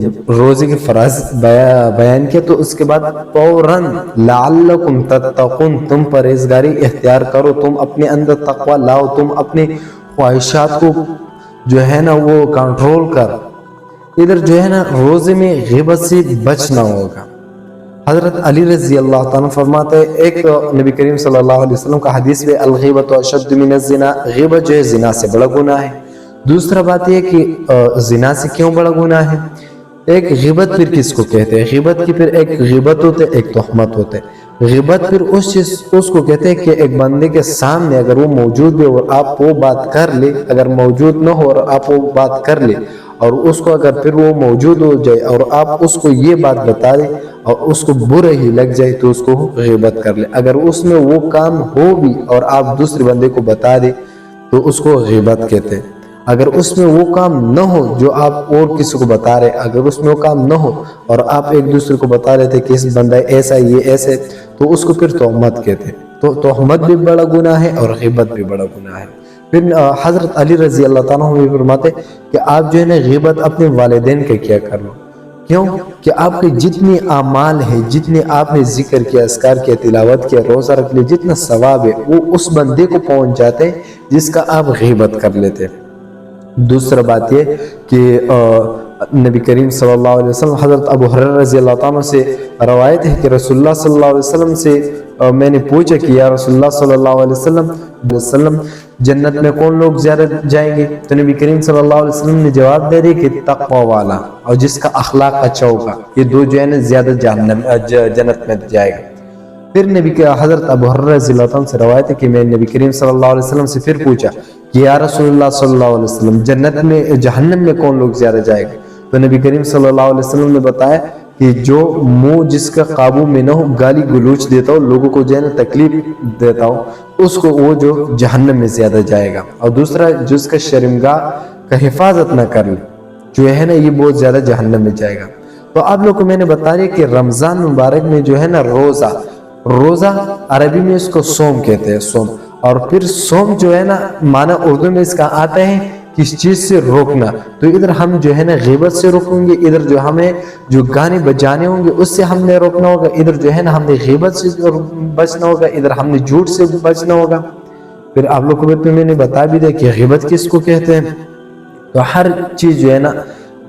جب روزے کے فرائض بیان کیا تو اس کے بعد فوراً لعلکم تتقون، تم پرہیزگاری اختیار کرو، تم اپنے اندر تقوی لاؤ، تم اپنے خواہشات کو جو ہے نا وہ کنٹرول کر۔ ادھر جو ہے نا روزے میں غیبت سے بچنا ہوگا۔ حضرت علی رضی اللہ تعالیٰ فرماتے ہیں، ایک نبی کریم صلی اللہ علیہ وسلم کا حدیث میں الغیبت اشد من الزنا، غیبت جو ہے زنا سے بڑا گناہ ہے۔ دوسرا بات یہ کہ زنا سے کیوں بڑا گناہ ہے؟ ایک غیبت پھر کس کو کہتے ہیں؟ غیبت کی پھر ایک غیبت ہوتے ایک تہمت ہوتے۔ غیبت پھر اس کو کہتے ہیں کہ ایک بندے کے سامنے اگر وہ موجود بھی اور آپ وہ بات کر لے، اگر موجود نہ ہو اور آپ وہ بات کر لے، اور اس کو اگر پھر وہ موجود ہو جائے اور آپ اس کو یہ بات بتا دیں اور اس کو برا ہی لگ جائے تو اس کو غیبت کر لے۔ اگر اس میں وہ کام ہو بھی اور آپ دوسرے بندے کو بتا دیں تو اس کو غیبت کہتے ہیں۔ اگر اس میں وہ کام نہ ہو جو آپ اور کسی کو بتا رہے، اگر اس میں وہ کام نہ ہو اور آپ ایک دوسرے کو بتا رہے تھے کہ اس بندہ ایسا یہ ایسے، تو اس کو پھر تہمت کہتے ہیں۔ تو تہمت بھی بڑا گناہ ہے اور غیبت بھی بڑا گناہ ہے۔ پھر حضرت علی رضی اللہ تعالیٰ عنہ فرماتے کہ آپ جو ہے نا غیبت اپنے والدین کے کیا کر لو۔ کیوں کہ آپ کے جتنے اعمال ہیں، جتنے آپ نے ذکر کیا، اذکار کیا، تلاوت کیا، روزہ رکھ لیا، جتنا ثواب ہے وہ اس بندے کو پہنچ جاتے ہیں جس کا آپ غیبت کر لیتے ہیں۔ دوسرا بات یہ کہ نبی کریم صلی اللہ علیہ وسلم، حضرت ابو ہریرہ رضی اللہ تعالیٰ سے روایت ہے کہ رسول اللہ صلی اللہ علیہ وسلم سے میں نے پوچھا کہ یا رسول اللہ صلی اللہ علیہ وسلم جنت میں کون لوگ زیادہ جائیں گے؟ تو نبی کریم صلی اللہ علیہ وسلم نے جواب دے دی کہ تقوی والا اور جس کا اخلاق اچھا ہوگا، یہ دو جو ہے نا زیادہ جنت میں جائے گا۔ پھر نبی کے حضرت ابو ہریرہ رضی اللہ عنہ سے روایت ہے کہ میں نبی کریم صلی اللہ علیہ وسلم سے پھر پوچھا کہ یا رسول اللہ صلی اللہ علیہ وسلم جہنم میں کون لوگ زیادہ جائے گا؟ تو نبی کریم صلی اللہ علیہ وسلم نے بتایا کہ جو منہ جس کا قابو میں نہ ہو، گالی گلوچ دیتا ہو، لوگوں کو جو ہے نا تکلیف دیتا ہو، اس کو وہ جو جہنم میں زیادہ جائے گا۔ اور دوسرا جس کا شرمگاہ کا حفاظت نہ کر لے جو ہے نا یہ بہت زیادہ جہنم میں جائے گا۔ تو آپ لوگ کو میں نے بتا دیا کہ رمضان مبارک میں جو ہے نا روزہ عربی میں اس کو صوم کہتے ہیں، صوم۔ اور پھر صوم جو ہے نا معنی اردو میں اس کا آتا ہے کس چیز سے روکنا۔ تو ادھر ہم جو ہے نا غیبت سے روکیں گے، ادھر جو ہمیں جو گانے بجانے ہوں گے اس سے ہم نے روکنا ہوگا، ادھر جو ہے نا ہم نے غیبت سے بچنا ہوگا، ادھر ہم نے جھوٹ سے بچنا ہوگا۔ پھر آپ لوگ کو میں نے بتا بھی دیا کہ غیبت کس کو کہتے ہیں۔ تو ہر چیز جو ہے نا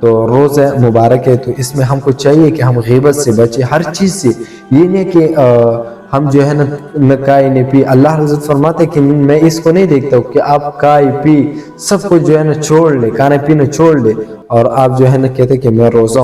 تو روزہ مبارک ہے تو اس میں ہم کو چاہیے کہ ہم غیبت سے بچیں، ہر چیز سے۔ یہ نہیں کہ ہم جو ہے نا نہ کھائے نہ پی۔ اللہ حضرت فرماتے کہ میں اس کو نہیں دیکھتا ہوں کہ آپ کھائے پی سب کو جو ہے نا چھوڑ لے، کھانا پینا چھوڑ لے اور آپ جو ہے نا کہتے کہ میں روزہ ہوں۔